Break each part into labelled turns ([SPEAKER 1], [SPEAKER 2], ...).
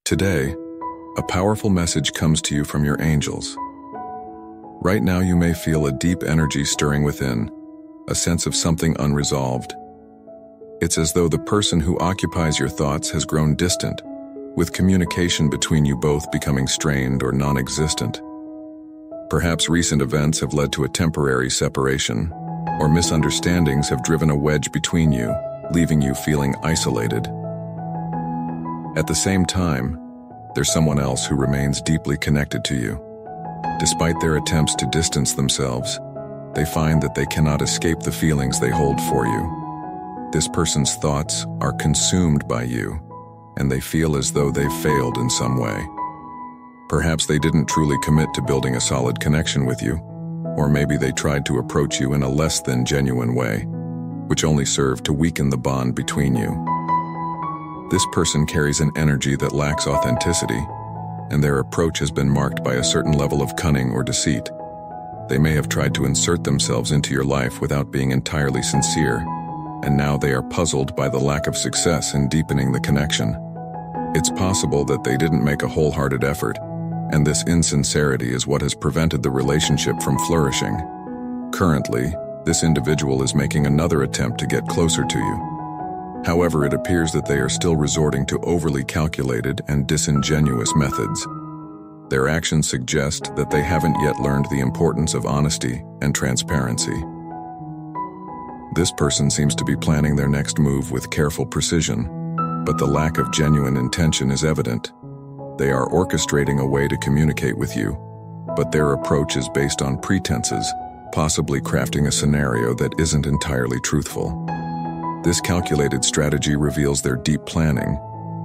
[SPEAKER 1] Today, a powerful message comes to you from your angels. Right now you may feel a deep energy stirring within, a sense of something unresolved. It's as though the person who occupies your thoughts has grown distant, with communication between you both becoming strained or non-existent. Perhaps recent events have led to a temporary separation, or misunderstandings have driven a wedge between you, leaving you feeling isolated. At the same time, there's someone else who remains deeply connected to you. Despite their attempts to distance themselves, they find that they cannot escape the feelings they hold for you. This person's thoughts are consumed by you, and they feel as though they've failed in some way. Perhaps they didn't truly commit to building a solid connection with you, or maybe they tried to approach you in a less than genuine way, which only served to weaken the bond between you. This person carries an energy that lacks authenticity, and their approach has been marked by a certain level of cunning or deceit. They may have tried to insert themselves into your life without being entirely sincere, and now they are puzzled by the lack of success in deepening the connection. It's possible that they didn't make a wholehearted effort, and this insincerity is what has prevented the relationship from flourishing. Currently, this individual is making another attempt to get closer to you. However, it appears that they are still resorting to overly calculated and disingenuous methods. Their actions suggest that they haven't yet learned the importance of honesty and transparency. This person seems to be planning their next move with careful precision, but the lack of genuine intention is evident. They are orchestrating a way to communicate with you, but their approach is based on pretenses, possibly crafting a scenario that isn't entirely truthful. This calculated strategy reveals their deep planning,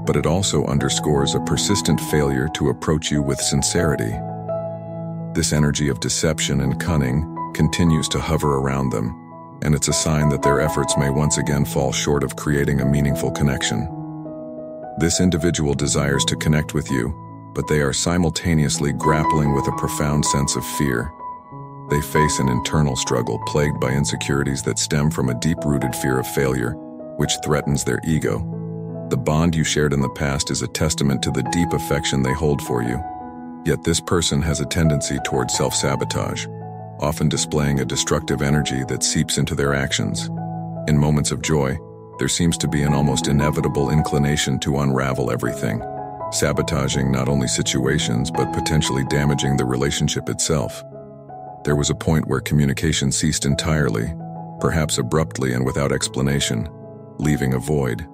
[SPEAKER 1] but it also underscores a persistent failure to approach you with sincerity. This energy of deception and cunning continues to hover around them, and it's a sign that their efforts may once again fall short of creating a meaningful connection. This individual desires to connect with you, but they are simultaneously grappling with a profound sense of fear. They face an internal struggle plagued by insecurities that stem from a deep-rooted fear of failure, which threatens their ego. The bond you shared in the past is a testament to the deep affection they hold for you. Yet this person has a tendency towards self-sabotage, often displaying a destructive energy that seeps into their actions. In moments of joy, there seems to be an almost inevitable inclination to unravel everything, sabotaging not only situations but potentially damaging the relationship itself. There was a point where communication ceased entirely, perhaps abruptly and without explanation, leaving a void.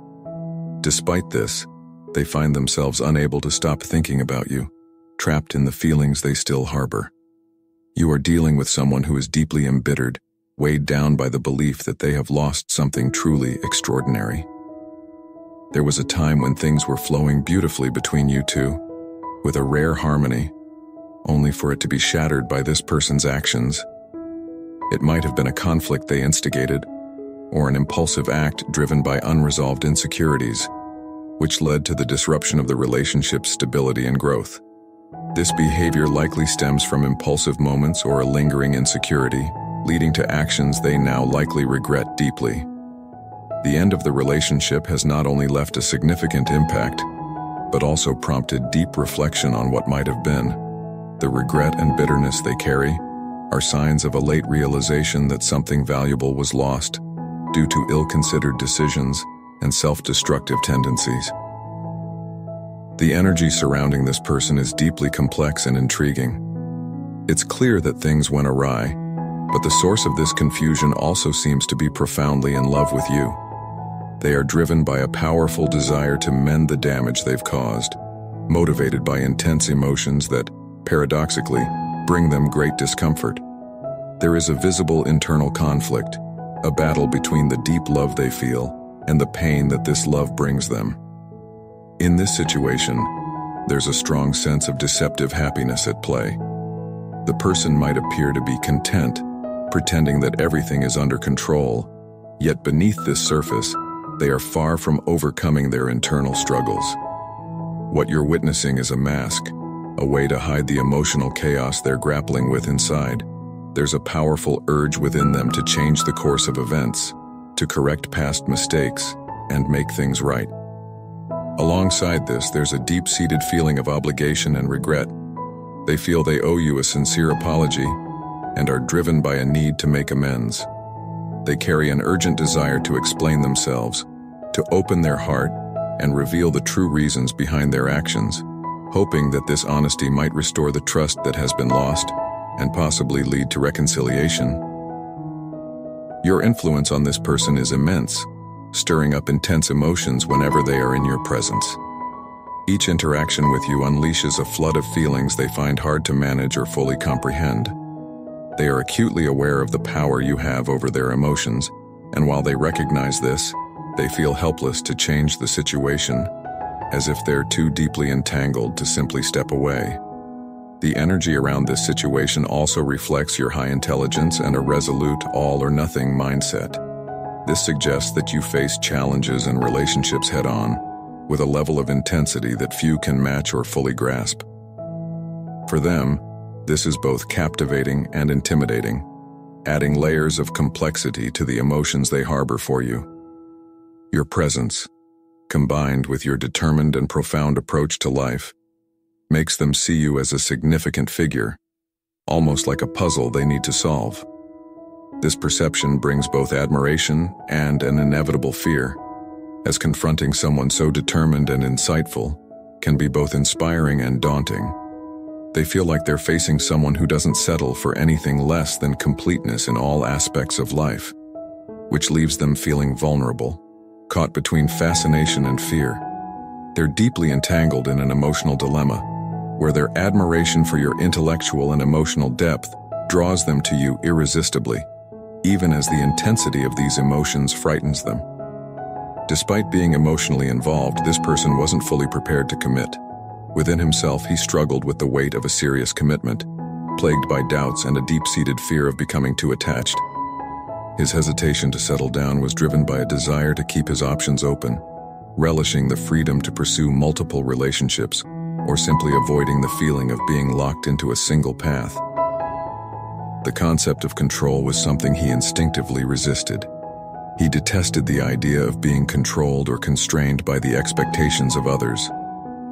[SPEAKER 1] Despite this, they find themselves unable to stop thinking about you, trapped in the feelings they still harbor. You are dealing with someone who is deeply embittered, weighed down by the belief that they have lost something truly extraordinary. There was a time when things were flowing beautifully between you two, with a rare harmony, only for it to be shattered by this person's actions. It might have been a conflict they instigated, or an impulsive act driven by unresolved insecurities, which led to the disruption of the relationship's stability and growth. This behavior likely stems from impulsive moments or a lingering insecurity, leading to actions they now likely regret deeply. The end of the relationship has not only left a significant impact, but also prompted deep reflection on what might have been. The regret and bitterness they carry are signs of a late realization that something valuable was lost due to ill-considered decisions and self-destructive tendencies. The energy surrounding this person is deeply complex and intriguing. It's clear that things went awry, but the source of this confusion also seems to be profoundly in love with you. They are driven by a powerful desire to mend the damage they've caused, motivated by intense emotions that, paradoxically, bring them great discomfort. There is a visible internal conflict, a battle between the deep love they feel and the pain that this love brings them. In this situation, there's a strong sense of deceptive happiness at play. The person might appear to be content, pretending that everything is under control, yet beneath this surface, they are far from overcoming their internal struggles. What you're witnessing is a mask, a way to hide the emotional chaos they're grappling with inside. There's a powerful urge within them to change the course of events, to correct past mistakes, and make things right. Alongside this, there's a deep-seated feeling of obligation and regret. They feel they owe you a sincere apology and are driven by a need to make amends. They carry an urgent desire to explain themselves, to open their heart, and reveal the true reasons behind their actions, hoping that this honesty might restore the trust that has been lost and possibly lead to reconciliation. Your influence on this person is immense, stirring up intense emotions whenever they are in your presence. Each interaction with you unleashes a flood of feelings they find hard to manage or fully comprehend. They are acutely aware of the power you have over their emotions, and while they recognize this, they feel helpless to change the situation, as if they're too deeply entangled to simply step away. The energy around this situation also reflects your high intelligence and a resolute all-or-nothing mindset. This suggests that you face challenges and relationships head-on, with a level of intensity that few can match or fully grasp. For them, this is both captivating and intimidating, adding layers of complexity to the emotions they harbor for you. Your presence, combined with your determined and profound approach to life, makes them see you as a significant figure, almost like a puzzle they need to solve. This perception brings both admiration and an inevitable fear, as confronting someone so determined and insightful can be both inspiring and daunting. They feel like they're facing someone who doesn't settle for anything less than completeness in all aspects of life, which leaves them feeling vulnerable, caught between fascination and fear. They're deeply entangled in an emotional dilemma, where their admiration for your intellectual and emotional depth draws them to you irresistibly, even as the intensity of these emotions frightens them. Despite being emotionally involved, this person wasn't fully prepared to commit. Within himself, he struggled with the weight of a serious commitment, plagued by doubts and a deep-seated fear of becoming too attached. His hesitation to settle down was driven by a desire to keep his options open, relishing the freedom to pursue multiple relationships, or simply avoiding the feeling of being locked into a single path. The concept of control was something he instinctively resisted. He detested the idea of being controlled or constrained by the expectations of others,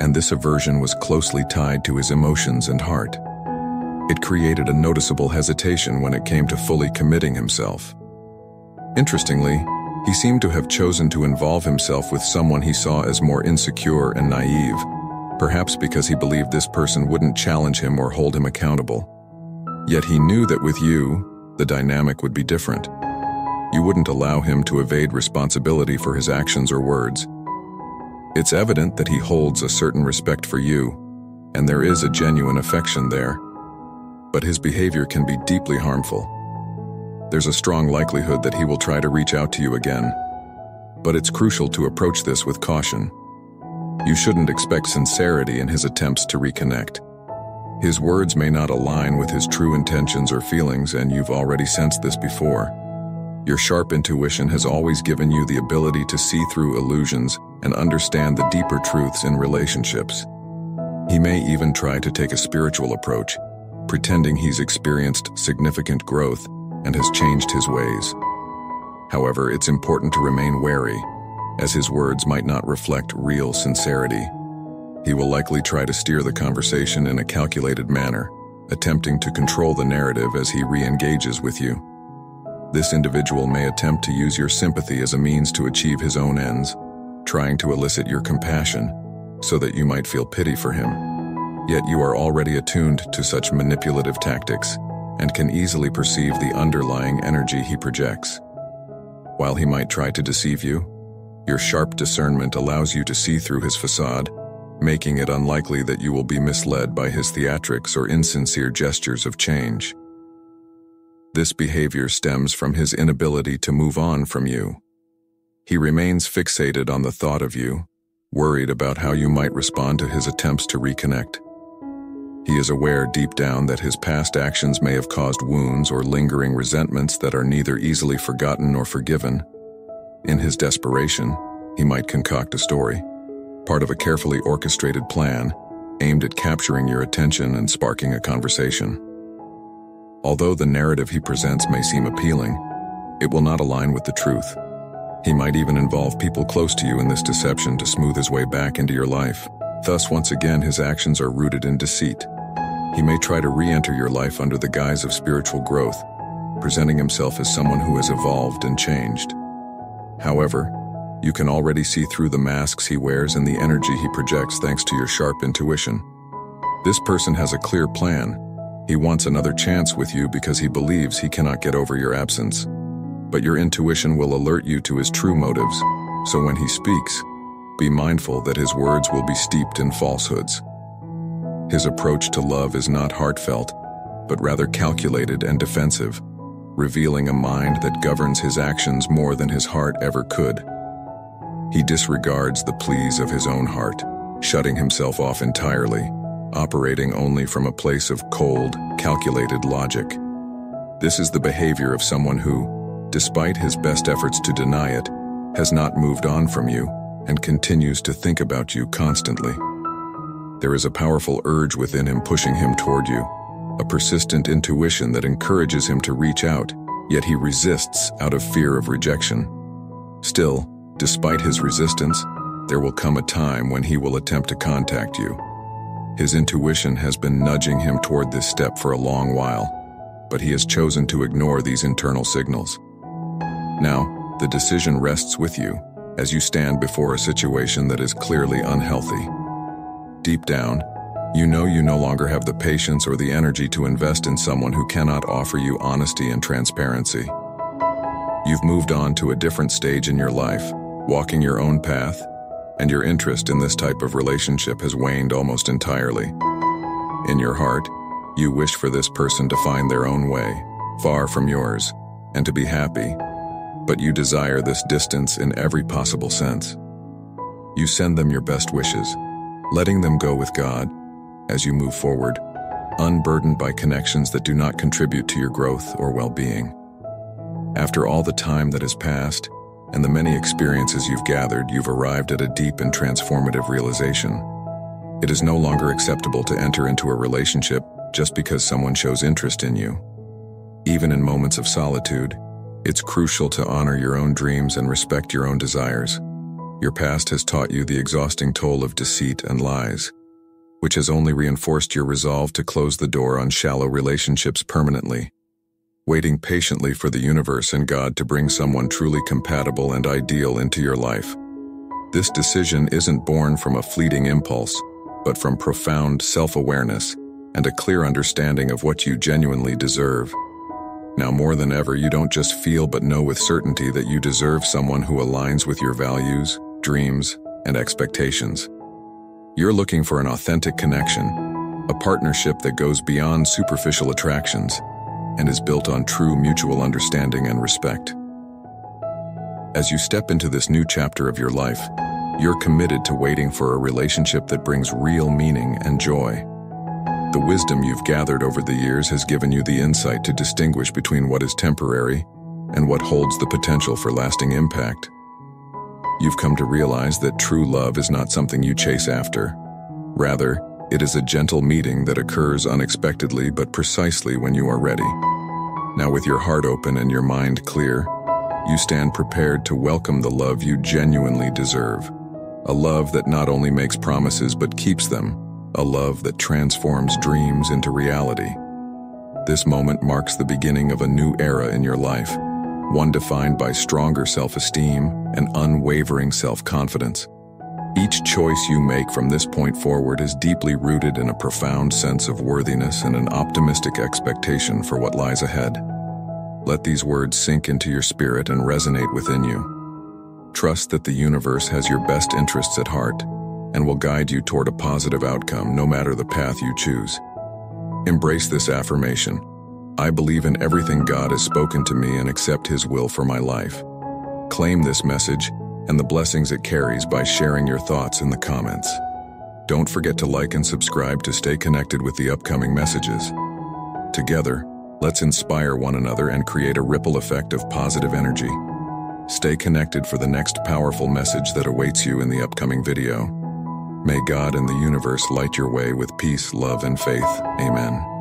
[SPEAKER 1] and this aversion was closely tied to his emotions and heart. It created a noticeable hesitation when it came to fully committing himself. Interestingly, he seemed to have chosen to involve himself with someone he saw as more insecure and naive, perhaps because he believed this person wouldn't challenge him or hold him accountable. Yet he knew that with you, the dynamic would be different. You wouldn't allow him to evade responsibility for his actions or words. It's evident that he holds a certain respect for you, and there is a genuine affection there. But his behavior can be deeply harmful. There's a strong likelihood that he will try to reach out to you again, but it's crucial to approach this with caution. You shouldn't expect sincerity in his attempts to reconnect. His words may not align with his true intentions or feelings, and you've already sensed this before. Your sharp intuition has always given you the ability to see through illusions and understand the deeper truths in relationships. He may even try to take a spiritual approach, pretending he's experienced significant growth and has changed his ways. However, it's important to remain wary, as his words might not reflect real sincerity. He will likely try to steer the conversation in a calculated manner, attempting to control the narrative as he re-engages with you. This individual may attempt to use your sympathy as a means to achieve his own ends, trying to elicit your compassion so that you might feel pity for him. Yet you are already attuned to such manipulative tactics and can easily perceive the underlying energy he projects. While he might try to deceive you, your sharp discernment allows you to see through his facade, making it unlikely that you will be misled by his theatrics or insincere gestures of change. This behavior stems from his inability to move on from you. He remains fixated on the thought of you, worried about how you might respond to his attempts to reconnect. He is aware deep down that his past actions may have caused wounds or lingering resentments that are neither easily forgotten nor forgiven. In his desperation, he might concoct a story, part of a carefully orchestrated plan aimed at capturing your attention and sparking a conversation. Although the narrative he presents may seem appealing, it will not align with the truth. He might even involve people close to you in this deception to smooth his way back into your life. Thus, once again, his actions are rooted in deceit. He may try to re-enter your life under the guise of spiritual growth, presenting himself as someone who has evolved and changed. However, you can already see through the masks he wears and the energy he projects thanks to your sharp intuition. This person has a clear plan. He wants another chance with you because he believes he cannot get over your absence. But your intuition will alert you to his true motives, so when he speaks, be mindful that his words will be steeped in falsehoods. His approach to love is not heartfelt, but rather calculated and defensive, revealing a mind that governs his actions more than his heart ever could. He disregards the pleas of his own heart, shutting himself off entirely, operating only from a place of cold, calculated logic. This is the behavior of someone who, despite his best efforts to deny it, has not moved on from you and continues to think about you constantly. There is a powerful urge within him pushing him toward you, a persistent intuition that encourages him to reach out, yet he resists out of fear of rejection. Still, despite his resistance, there will come a time when he will attempt to contact you. His intuition has been nudging him toward this step for a long while, but he has chosen to ignore these internal signals. Now, the decision rests with you as you stand before a situation that is clearly unhealthy. Deep down, you know you no longer have the patience or the energy to invest in someone who cannot offer you honesty and transparency. You've moved on to a different stage in your life, walking your own path, and your interest in this type of relationship has waned almost entirely. In your heart, you wish for this person to find their own way, far from yours, and to be happy, but you desire this distance in every possible sense. You send them your best wishes, letting them go with God as you move forward, unburdened by connections that do not contribute to your growth or well-being. After all the time that has passed, and the many experiences you've gathered, you've arrived at a deep and transformative realization. It is no longer acceptable to enter into a relationship just because someone shows interest in you. Even in moments of solitude, it's crucial to honor your own dreams and respect your own desires. Your past has taught you the exhausting toll of deceit and lies, which has only reinforced your resolve to close the door on shallow relationships permanently. Waiting patiently for the universe and God to bring someone truly compatible and ideal into your life. This decision isn't born from a fleeting impulse, but from profound self-awareness and a clear understanding of what you genuinely deserve. Now more than ever, you don't just feel but know with certainty that you deserve someone who aligns with your values, dreams, and expectations. You're looking for an authentic connection, a partnership that goes beyond superficial attractions, and is built on true mutual understanding and respect. As you step into this new chapter of your life, you're committed to waiting for a relationship that brings real meaning and joy. The wisdom you've gathered over the years has given you the insight to distinguish between what is temporary and what holds the potential for lasting impact. You've come to realize that true love is not something you chase after. Rather, it is a gentle meeting that occurs unexpectedly but precisely when you are ready. Now, with your heart open and your mind clear, you stand prepared to welcome the love you genuinely deserve. A love that not only makes promises but keeps them. A love that transforms dreams into reality. This moment marks the beginning of a new era in your life, one defined by stronger self-esteem and unwavering self-confidence. Each choice you make from this point forward is deeply rooted in a profound sense of worthiness and an optimistic expectation for what lies ahead. Let these words sink into your spirit and resonate within you. Trust that the universe has your best interests at heart and will guide you toward a positive outcome no matter the path you choose. Embrace this affirmation. I believe in everything God has spoken to me and accept His will for my life. Claim this message and the blessings it carries by sharing your thoughts in the comments. Don't forget to like and subscribe to stay connected with the upcoming messages. Together, let's inspire one another and create a ripple effect of positive energy. Stay connected for the next powerful message that awaits you in the upcoming video. May God and the universe light your way with peace, love, and faith. Amen.